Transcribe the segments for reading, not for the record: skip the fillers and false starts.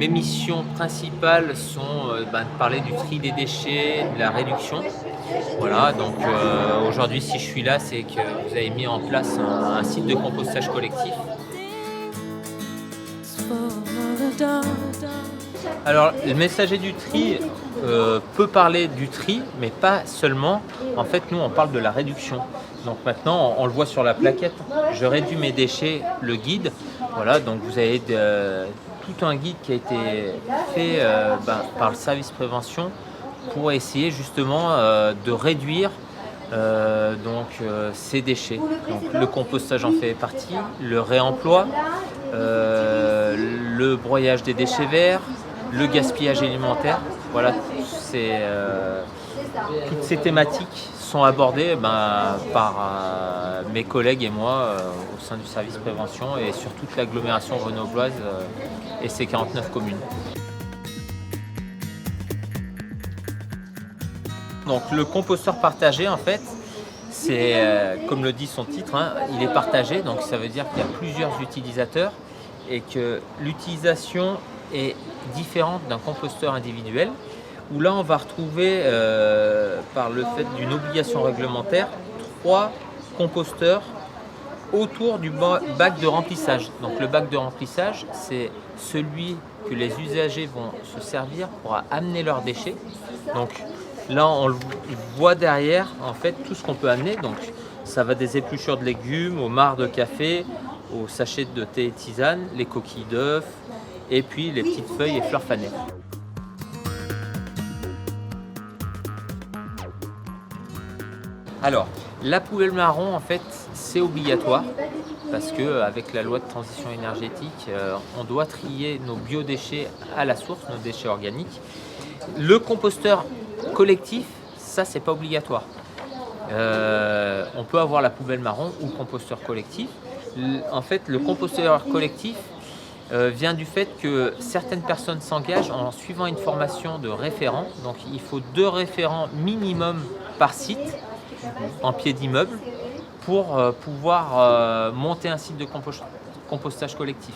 mes missions principales sont de parler du tri des déchets, de la réduction. Voilà, donc aujourd'hui, si je suis là, c'est que vous avez mis en place un site de compostage collectif. Alors, le messager du tri peut parler du tri, mais pas seulement. En fait, nous, on parle de la réduction. Donc maintenant, on le voit sur la plaquette, je réduis mes déchets, le guide. Voilà, donc vous avez tout un guide qui a été fait par le service prévention pour essayer justement de réduire ces déchets. Donc le compostage en fait partie, le réemploi, le broyage des déchets verts, le gaspillage alimentaire. Voilà, toutes ces thématiques sont abordées par mes collègues et moi au sein du service prévention et sur toute l'agglomération grenobloise et ses 49 communes. Donc le composteur partagé, en fait, c'est comme le dit son titre, il est partagé, donc ça veut dire qu'il y a plusieurs utilisateurs et que l'utilisation est différente d'un composteur individuel, où là on va retrouver, par le fait d'une obligation réglementaire, 3 composteurs autour du bac de remplissage. Donc le bac de remplissage, c'est celui que les usagers vont se servir pour amener leurs déchets. Donc là, on le voit derrière, en fait, tout ce qu'on peut amener. Donc ça va des épluchures de légumes, aux marcs de café, aux sachets de thé et tisane, les coquilles d'œufs, et puis les petites feuilles et fleurs fanées. Alors, la poubelle marron, en fait, c'est obligatoire parce qu'avec la loi de transition énergétique, on doit trier nos biodéchets à la source, nos déchets organiques. Le composteur collectif, ça, c'est pas obligatoire. On peut avoir la poubelle marron ou le composteur collectif. En fait, le composteur collectif vient du fait que certaines personnes s'engagent en suivant une formation de référent. Donc, il faut 2 référents minimum par site en pied d'immeuble pour pouvoir monter un site de compostage collectif.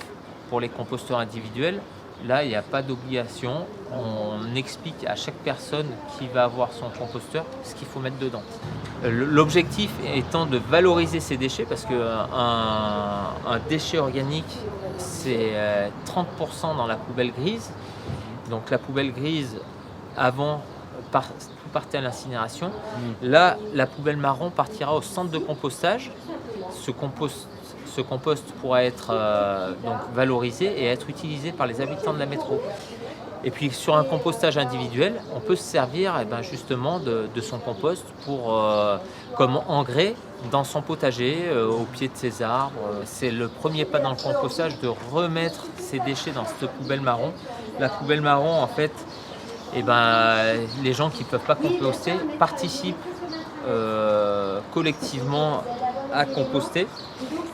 Pour les composteurs individuels, là, il n'y a pas d'obligation. On explique à chaque personne qui va avoir son composteur ce qu'il faut mettre dedans. L'objectif étant de valoriser ces déchets parce qu'un déchet organique, c'est 30% dans la poubelle grise. Donc la poubelle grise, avant, tout partait à l'incinération. Là, la poubelle marron partira au centre de compostage. Ce compost pourra être valorisé et être utilisé par les habitants de la métro. Et puis sur un compostage individuel, on peut se servir justement de son compost comme engrais dans son potager, au pied de ses arbres. C'est le premier pas dans le compostage de remettre ses déchets dans cette poubelle marron. La poubelle marron, en fait, les gens qui ne peuvent pas composter participent collectivement à composter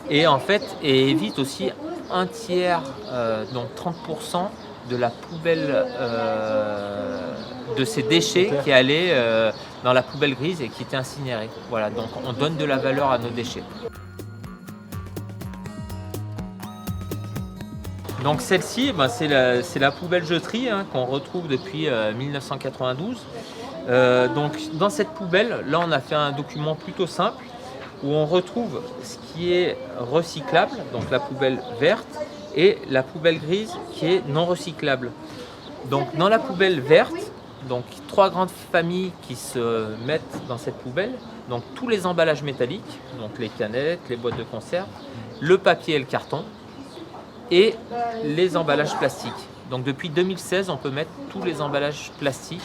et en fait évite aussi un tiers, donc 30% de la poubelle de ces déchets qui allaient dans la poubelle grise et qui étaient incinérés. Voilà, donc on donne de la valeur à nos déchets. Donc celle-ci, c'est la poubelle jeterie qu'on retrouve depuis 1992. Donc dans cette poubelle, là on a fait un document plutôt simple où on retrouve ce qui est recyclable, donc la poubelle verte, et la poubelle grise qui est non recyclable. Donc dans la poubelle verte, donc 3 grandes familles qui se mettent dans cette poubelle, donc tous les emballages métalliques, donc les canettes, les boîtes de conserve, le papier et le carton, et les emballages plastiques. Donc depuis 2016, on peut mettre tous les emballages plastiques.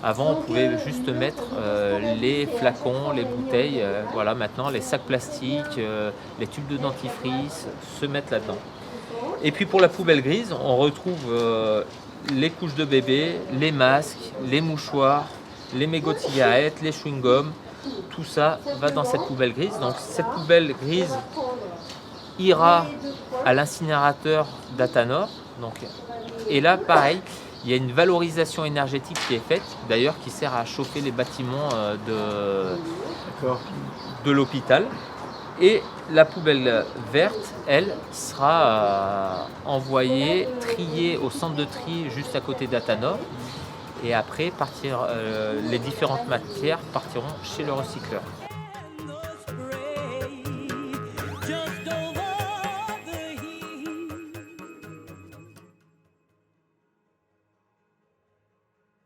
Avant, on pouvait juste mettre les flacons, les bouteilles. Voilà, maintenant, les sacs plastiques, les tubes de dentifrice se mettent là-dedans. Et puis pour la poubelle grise, on retrouve les couches de bébé, les masques, les mouchoirs, les mégots de cigarettes, les chewing-gums. Tout ça va dans cette poubelle grise. Donc cette poubelle grise ira à l'incinérateur d'Atanor. Et là, pareil, il y a une valorisation énergétique qui est faite, d'ailleurs qui sert à chauffer les bâtiments de l'hôpital. Et la poubelle verte, elle, sera envoyée, triée au centre de tri juste à côté d'Athanor. Et après, les différentes matières partiront chez le recycleur.